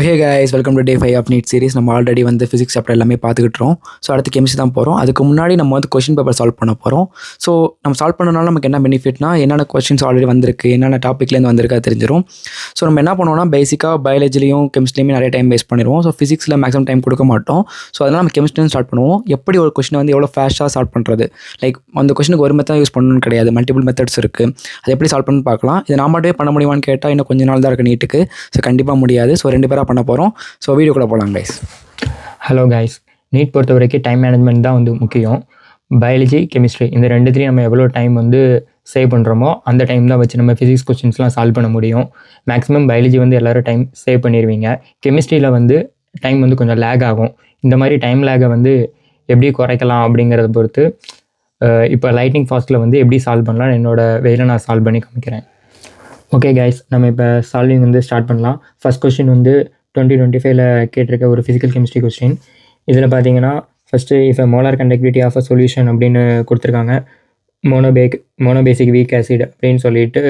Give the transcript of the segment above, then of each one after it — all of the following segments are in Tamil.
Hey guys, welcome to day 5 of NEET series. நம்ம ஆல்ரெடி வந்து ஃபிசிக்ஸ் சாப்டர் எல்லாமே பார்த்துக்கிட்டுறோம். ஸோ அடுத்து கெமிஸ்ட்ரி தான் போகிறோம். அதுக்கு முன்னாடி நம்ம வந்து கொஷின் பேப்பர் சால்வ் பண்ண போகிறோம். ஸோ நம்ம சால்வ் பண்ணனால நமக்கு என்ன பெனிஃபிட்னா, என்னென்ன கொஷின்ஸ் ஆல்ரெடி வந்திருக்கு, என்னென்ன டாப்பிக்லேருந்து வந்திருக்கா தெரிஞ்சிடும். ஸோ நம்ம என்ன பண்ணுவோம்னா, பேசிக்காக பயாலஜிலையும் கெமிஸ்ட்ரியுமே நிறைய டைம் வேஸ்ட் பண்ணிடுவோம். ஸோ ஃபிசிக்ஸில் மேக்ஸிமம் டைம் கொடுக்க மாட்டோம். ஸோ அதனால் நம்ம கெமிஸ்ட்ரியும் ஸ்டார்ட் பண்ணுவோம். எப்படி ஒரு கொஷினை வந்து எவ்வளோ ஃபாஸ்ட்டாக சால்வ் பண்ணுறது, லைக் அந்த கொஷனுக்கு ஒரு மெத்தட் யூஸ் பண்ணணும்னு கிடையாது, மல்டிபிள் மெத்தட்ஸ் இருக்குது. அது எப்படி சால்வ் பண்ணணும்னு பார்க்கலாம். இது நான் மட்டுமே பண்ண முடியுமான்னு கேட்டால் இன்னும் கொஞ்ச நாள் தான் இருக்குது நீட்டுக்கு. ஸோ கண்டிப்பாக முடியாது. ஸோ 2 பேராக பண்ண போகிறோம். ஸோ வீடியோக்குள்ளே போகலாம் கைஸ். ஹலோ கைஸ், நீட் பொறுத்த வரைக்கும் டைம் மேனேஜ்மெண்ட் தான் வந்து முக்கியம். பயாலஜி, கெமிஸ்ட்ரி இந்த ரெண்டுத்துலேயும் நம்ம எவ்வளோ டைம் வந்து சேவ் பண்ணுறோமோ அந்த டைம் தான் வச்சு நம்ம ஃபிசிக்ஸ் கொஸ்டின்ஸ்லாம் சால்வ் பண்ண முடியும். மேக்ஸிமம் பயாலஜி வந்து எல்லோரும் டைம் சேவ் பண்ணிடுவீங்க. கெமிஸ்ட்ரியில் வந்து டைம் வந்து கொஞ்சம் லேக் ஆகும். இந்த மாதிரி டைம் லேகை வந்து எப்படி குறைக்கலாம் அப்படிங்கிறத பொறுத்து இப்போ லைட்னிங் ஃபாஸ்ட்டில் வந்து எப்படி சால்வ் பண்ணலாம் என்னோடய வேலை நான் சால்வ் பண்ணி காமிக்கிறேன். ஓகே கைஸ், நம்ம இப்போ சால்விங் வந்து ஸ்டார்ட் பண்ணலாம். ஃபஸ்ட் கொஸ்டின் வந்து 2025 கேட்டிருக்க ஒரு ஃபிசிக்கல் கெமிஸ்ட்ரி கொஸ்டின். இதில் பார்த்தீங்கன்னா first if molar conductivity of a solution அப்படின்னு கொடுத்துருக்காங்க. மோனோபேசிக் வீக் ஆசிட் அப்படின்னு சொல்லிட்டு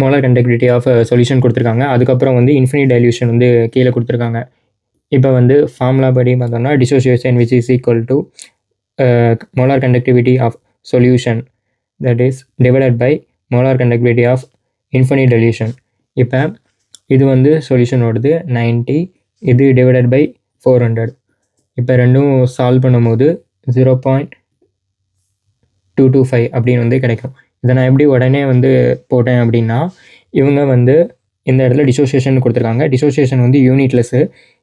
மோலார் கண்டக்டிவிட்டி ஆஃப் சொல்யூஷன் கொடுத்துருக்காங்க. அதுக்கப்புறம் வந்து இன்ஃபினிட் டைல்யூஷன் வந்து கீழே கொடுத்துருக்காங்க. இப்போ வந்து ஃபார்முலா படி பார்த்தோம்னா dissociation which is equal to molar conductivity of solution that is divided by molar conductivity of infinite dilution. இப்போ இது வந்து சொல்யூஷனோடது 90, இது டிவைடட் பை 400. இப்போ ரெண்டும் சால்வ் பண்ணும்போது 0.225 அப்படின்னு வந்து கிடைக்கும். இதை நான் எப்படி உடனே வந்து போட்டேன் அப்படின்னா, இவங்க வந்து இந்த இடத்துல டிசோசியேஷன் கொடுத்துருக்காங்க. டிசோசியேஷன் வந்து யூனிட்லெஸ்ஸு.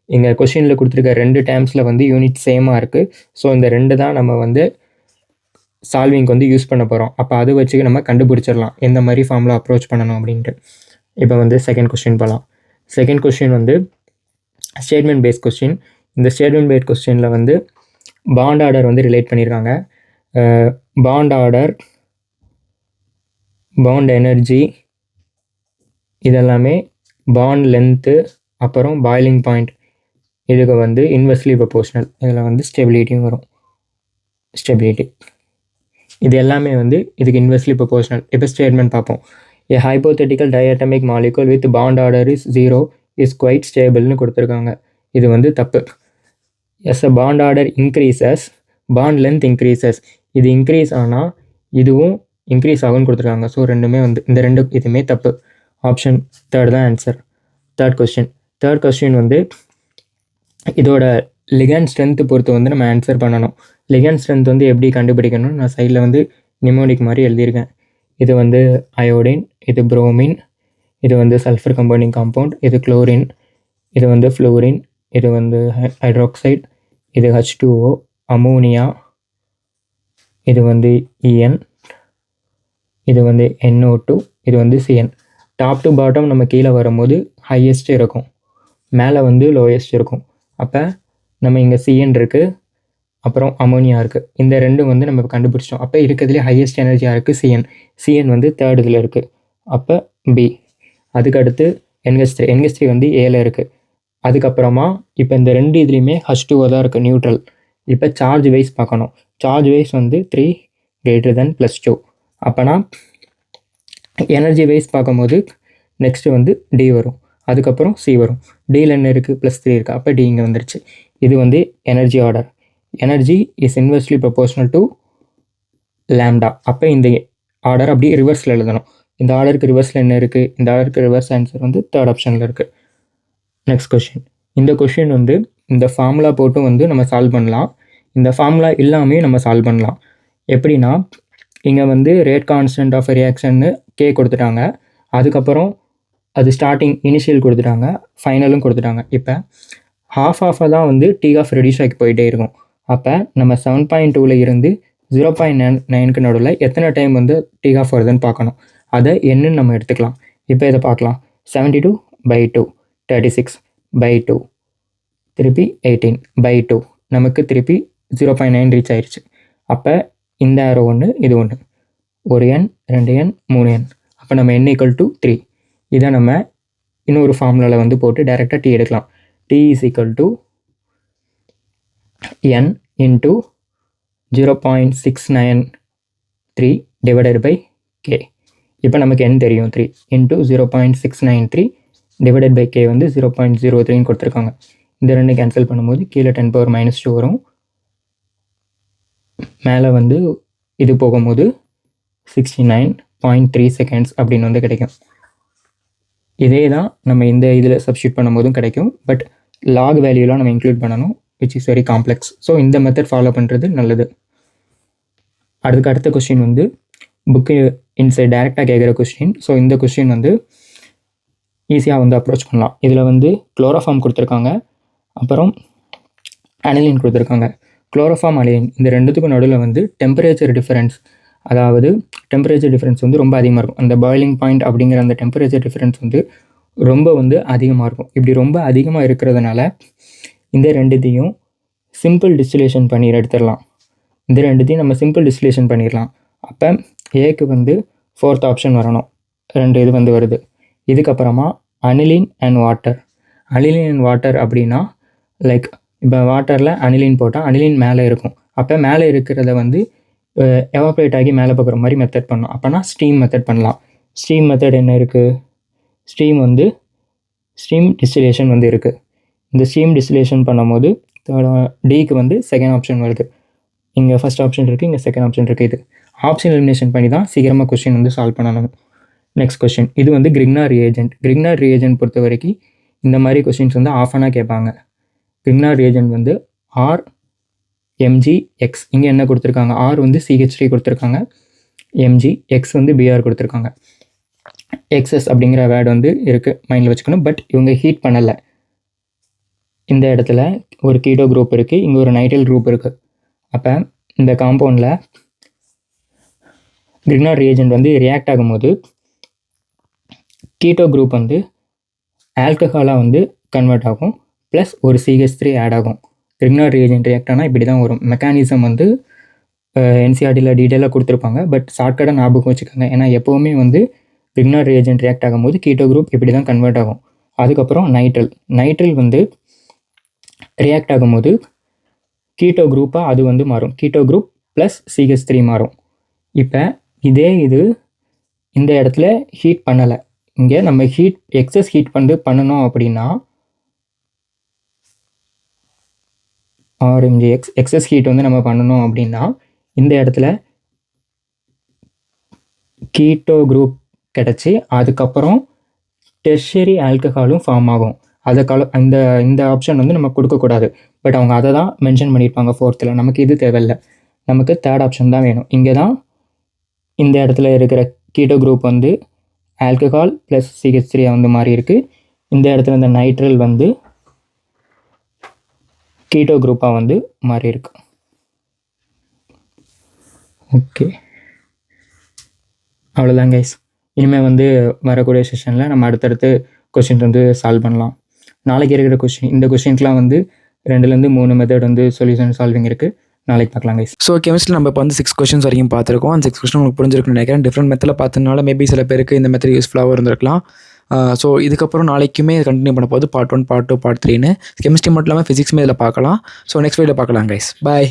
இங்கே கொஷினில் கொடுத்துருக்க 2 டேர்ம்ஸில் வந்து யூனிட் சேமாக இருக்குது. ஸோ இந்த 2 தான் நம்ம வந்து சால்விங்க்கு வந்து யூஸ் பண்ண போகிறோம். அப்போ அதை வச்சு நம்ம கண்டுபிடிச்சிடலாம் எந்த மாதிரி ஃபார்முலா அப்ரோச் பண்ணணும் அப்படின்ட்டு. இப்போ வந்து செகண்ட் கொஸ்டின் போகலாம். செகண்ட் கொஸ்டின் வந்து ஸ்டேட்மெண்ட் பேஸ்ட் கொஸ்டின். இந்த ஸ்டேட்மெண்ட் பேஸ்ட் கொஸ்டினில் வந்து பாண்ட் ஆர்டர் வந்து ரிலேட் பண்ணியிருக்காங்க. பாண்ட் ஆர்டர், பாண்ட் எனர்ஜி, இதெல்லாமே பாண்ட் லென்த்து, அப்புறம் பாயிலிங் பாயிண்ட், இதுக்கு வந்து இன்வெர்ஸ்லி ப்ரொபோர்ஷனல். இதில் வந்து ஸ்டெபிலிட்டியும் வரும். ஸ்டெபிலிட்டி இது எல்லாமே வந்து இதுக்கு இன்வெர்ஸ்லி ப்ரொபோர்ஷனல். இப்போ ஸ்டேட்மெண்ட் பார்ப்போம். A hypothetical diatomic molecule with bond order is 0 is quite stable-னு கொடுத்துருக்காங்க. இது வந்து தப்பு. As a bond order increases, bond length increases. இது இன்க்ரீஸ் ஆனால் இதுவும் இன்க்ரீஸ் ஆகும்னு கொடுத்துருக்காங்க. ஸோ ரெண்டுமே வந்து இந்த இதுவுமே தப்பு. ஆப்ஷன் தேர்ட் தான் ஆன்சர். தேர்ட் கொஸ்டின் வந்து இதோட லிகண்ட் ஸ்ட்ரென்த்து பொறுத்து வந்து நம்ம ஆன்சர் பண்ணணும். லிகண்ட் ஸ்ட்ரென்த் வந்து எப்படி கண்டுபிடிக்கணும்னு நான் சைடில் வந்து நிமோனிக் மாதிரி எழுதியிருக்கேன். இது வந்து அயோடின், இது புரோமின், இது வந்து சல்ஃபர் கம்பவுண்டிங் காம்பவுண்ட், இது குளோரின், இது வந்து ஃப்ளோரின், இது வந்து ஹைட்ராக்சைடு, இது H2O, அமோனியா, இது வந்து EN, இது வந்து NO2, இது வந்து CN. டாப் டு பாட்டம் நம்ம கீழே வரும்போது ஹையஸ்ட் இருக்கும், மேலே வந்து லோயஸ்ட் இருக்கும். அப்போ நம்ம இங்கே CN இருக்குது, அப்புறம் அமோனியா இருக்குது. இந்த ரெண்டும் வந்து நம்ம கண்டுபிடிச்சிட்டோம். அப்போ இருக்கிறதுலே ஹையஸ்ட் எனர்ஜியாக இருக்குது சிஎன் வந்து தேர்ட் இதில் இருக்குது. அப்போ பி. அதுக்கடுத்து NH3 வந்து ஏல இருக்குது. அதுக்கப்புறமா இப்போ இந்த ரெண்டு இதுலேயுமே H2O தான் இருக்குது, நியூட்ரல். இப்போ சார்ஜ் வைஸ் பார்க்கணும். சார்ஜ் வைஸ் வந்து 3 > +2. அப்போனா எனர்ஜி வைஸ் பார்க்கும்போது நெக்ஸ்ட்டு வந்து டி வரும், அதுக்கப்புறம் சி வரும். டியில் என்ன இருக்குது, +3 இருக்குது. அப்போ டி இங்கே வந்துருச்சு. இது வந்து energy order. Energy is inversely proportional to lambda. அப்போ இந்த ஆர்டர் அப்படி ரிவர்ஸில் எழுதணும். இந்த ஆர்டருக்கு ரிவர்ஸில் என்ன இருக்குது, இந்த ஆர்டருக்கு ரிவர்ஸ் ஆன்சர் வந்து தேர்ட் ஆப்ஷனில் இருக்குது. Next question. இந்த கொஷின் வந்து இந்த ஃபார்முலா போட்டும் வந்து நம்ம சால்வ் பண்ணலாம், இந்த ஃபார்முலா இல்லாமையும் நம்ம சால்வ் பண்ணலாம். எப்படின்னா, இங்கே வந்து ரேட் கான்ஸ்டன்ட் ஆஃப் ரியாக்ஷன்னு கே கொடுத்துட்டாங்க. அதுக்கப்புறம் அது ஸ்டார்டிங் இனிஷியல் கொடுத்துட்டாங்க, ஃபைனலும் கொடுத்துட்டாங்க. இப்போ ஆஃபாக தான் வந்து டி ஆஃப் ரெடியூஸ் ஆகி போயிட்டே இருக்கும். அப்போ நம்ம 7.2 இருந்து 0.9க்கு நடுவில் எத்தனை டைம் வந்து டி ஆஃப் வருதுன்னு பார்க்கணும். அதை என்னன்னு நம்ம எடுத்துக்கலாம். இப்போ இதை பார்க்கலாம். 72/2, 36/2, திருப்பி 18/2, நமக்கு திருப்பி 0.9 ரீச் ஆயிடுச்சு. அப்போ இந்த ஆரோ ஒன்று, இது ஒன்று, ஒரு எண், 2 எண், 3 எண். அப்போ நம்ம n = 3. இதை நம்ம இன்னொரு ஃபார்முலாவில் வந்து போட்டு டைரெக்டாக டி எடுக்கலாம். T is equal to n into 0.693 divided by k. இப்போ நமக்கு n தெரியும், 3 into 0.693 டிவைடட் பை கே வந்து 0.03 கொடுத்துருக்காங்க. இந்த ரெண்டு கேன்சல் பண்ணும்போது கீழே 10⁻² வரும். மேலே வந்து இது போகும்போது 69.3 செகண்ட்ஸ் அப்படின்னு வந்து கிடைக்கும். இதே தான் நம்ம இந்த இதில் சப்ஸ்டியூட் பண்ணும்போதும் கிடைக்கும். பட் லாக் வேல்யூலாம் நம்ம இன்க்ளூட் பண்ணணும், which is very complex. So இந்த மெத்தட் ஃபாலோ பண்ணுறது நல்லது. அடுத்த கொஸ்டின் வந்து புக்கு இன்சைட் டேரெக்டாக கேட்குற கொஸ்டின். ஸோ இந்த கொஸ்டின் வந்து ஈஸியாக வந்து அப்ரோச் பண்ணலாம். இதில் வந்து குளோரோஃபார்ம் கொடுத்துருக்காங்க, அப்புறம் அனிலின் கொடுத்துருக்காங்க. குளோரோஃபார்ம், அனிலின் இந்த ரெண்டுத்துக்கும் நடுவில் வந்து டெம்பரேச்சர் டிஃபரன்ஸ், அதாவது டெம்பரேச்சர் டிஃபரன்ஸ் வந்து ரொம்ப அதிகமாக இருக்கும். அந்த பாயிலிங் பாயிண்ட் அப்படிங்கிற அந்த டெம்பரேச்சர் டிஃபரன்ஸ் வந்து ரொம்ப வந்து அதிகமாக இருக்கும். இப்படி ரொம்ப அதிகமாக இருக்கிறதுனால இந்த ரெண்டுத்தையும் சிம்பிள் டிஸ்டிலேஷன் பண்ணி எடுத்துடலாம். இந்த ரெண்டுத்தையும் நம்ம சிம்பிள் டிஸ்டிலேஷன் பண்ணிடலாம். அப்போ ஏக்கு வந்து 4th ஆப்ஷன் வரணும். 2 இது வந்து வருது. இதுக்கப்புறமா aniline and water. Aniline and water அப்படின்னா லைக் இப்போ வாட்டரில் அனிலின் போட்டால் அனிலின் மேலே இருக்கும். அப்போ மேலே இருக்கிறத வந்து எவாப்ரேட் ஆகி மேலே போகிற மாதிரி மெத்தட் பண்ணணும். அப்போனா ஸ்டீம் மெத்தட் பண்ணலாம். ஸ்டீம் மெத்தட் என்ன இருக்குது? ஸ்டீம் டிஸ்டிலேஷன் வந்து இருக்குது. இந்த ஸ்டீம் டிஸ்டிலேஷன் பண்ணும்போது டிக்கு வந்து 2nd ஆப்ஷன் வருது. இங்கே ஃபஸ்ட் ஆப்ஷன் இருக்குது, இங்கே 2nd ஆப்ஷன் இருக்குது. இது ஆப்ஷன் எலிமினேஷன் பண்ணி தான் சீக்கிரமாக கொஸ்டின் வந்து சால்வ் பண்ணணும். நெக்ஸ்ட் கொஸ்டின், இது வந்து கிரிக்னார் ரியேஜென்ட். கிரிக்னார் ரியேஜென்ட் பொறுத்த வரைக்கும் இந்த மாதிரி கொஸ்டின்ஸ் வந்து ஆஃப் கேட்பாங்க. கிரிக்னார் ரியேஜென்ட் வந்து RMgX. இங்கே என்ன கொடுத்துருக்காங்க? R வந்து CH3 கொடுத்துருக்காங்க, MgX வந்து Br கொடுத்துருக்காங்க. எக்ஸஸ் அப்படிங்கிற வேர்டு வந்து இருக்குது, மைண்டில் வச்சுக்கணும். பட் இவங்க ஹீட் பண்ணலை. இந்த இடத்துல ஒரு கீட்டோ குரூப் இருக்குது, இங்கே ஒரு நைட்ரைல் குரூப் இருக்குது. அப்போ இந்த காம்பவுண்டில் கிரிக்னார் ரியேஜென்ட் வந்து ரியாக்ட் ஆகும்போது கீட்டோ குரூப் வந்து ஆல்கஹாலாக வந்து கன்வெர்ட் ஆகும், ப்ளஸ் ஒரு CH3 ஆட் ஆகும். கிரிக்னார் ரியேஜென்ட் ரியாக்ட் ஆனால் இப்படி தான் வரும். மெக்கானிசம் வந்து NCERTயில் டீட்டெயிலாக கொடுத்துருப்பாங்க. பட் ஷார்ட்கட்டாக ஞாபகம் வச்சுக்கோங்க. ஏன்னா எப்போவுமே வந்து கிரிக்னார் ரியேஜென்ட் ரியாக்ட் ஆகும்போது கீட்டோ குரூப் இப்படி தான் கன்வெர்ட் ஆகும். அதுக்கப்புறம் நைட்ரில் வந்து ரியாக்ட் ஆகும்போது கீட்டோ குரூப்பாக அது வந்து மாறும். கீட்டோ குரூப் ப்ளஸ் CH3 மாறும். இப்போ இது இந்த இடத்துல ஹீட் பண்ணலை. இங்கே நம்ம எக்ஸஸ் ஹீட் வந்து பண்ணணும் அப்படின்னா RMgX எக்ஸஸ் ஹீட் வந்து நம்ம பண்ணணும் அப்படின்னா இந்த இடத்துல கீட்டோ குரூப் கிடச்சி அதுக்கப்புறம் டெர்ஷரி ஆல்கஹாலும் ஃபார்ம் ஆகும். இந்த ஆப்ஷன் வந்து நம்ம கொடுக்கக்கூடாது. பட் அவங்க அதை தான் மென்ஷன் பண்ணியிருப்பாங்க 4th. நமக்கு இது தேவையில்லை, நமக்கு 3rd ஆப்ஷன் தான் வேணும். இங்கே தான் இந்த இடத்துல இருக்கிற கீட்டோ குரூப் வந்து ஆல்கஹால் ப்ளஸ் CH3 வந்து மாறி இருக்குது. இந்த இடத்துல இந்த நைட்ரல் வந்து கீட்டோ குரூப்பாக வந்து மாறி இருக்கு. ஓகே, அவ்வளோதான் கைஸ். இனிமேல் வந்து வரக்கூடிய செஷனில் நம்ம அடுத்தடுத்து கொஸ்டின்ஸ் வந்து சால்வ் பண்ணலாம். நாளைக்கு இருக்கிற இந்த கொஸ்டின்ஸ்லாம் வந்து 2-3 மெத்தட் வந்து சொல்யூஷன் சால்விங் இருக்குது. நாளைக்கு பார்க்கலாம் கைஸ். ஸோ கெமிஸ்ட்ரியில் நம்ம இப்போ வந்து 6 கொஸ்டின்ஸ் வரைக்கும் பார்த்துருக்கோம். அந்த 6 கொஸ்டின் உங்களுக்கு புரிஞ்சிருக்குன்னு நினைக்கிறேன். டிஃப்ரெண்ட் மெத்தடில் பார்த்ததுனால மேபி சில பேருக்கு இந்த மெத்தட் யூஸ்ஃபுல்லாகவும் இருந்திருக்கலாம். ஸோ இதுக்கப்புறம் நாளைக்குமே கண்டினியூ பண்ண போது பார்ட் 1, பார்ட் 2, பார்ட் 3ன்னு கெமிஸ்ட்ரி மட்டும் இல்லாமல் ஃபிசிக்ஸுமே இதில் பார்க்கலாம். ஸோ நெக்ஸ்ட் வீடியோ பார்க்கலாம் கைஸ். பாய்.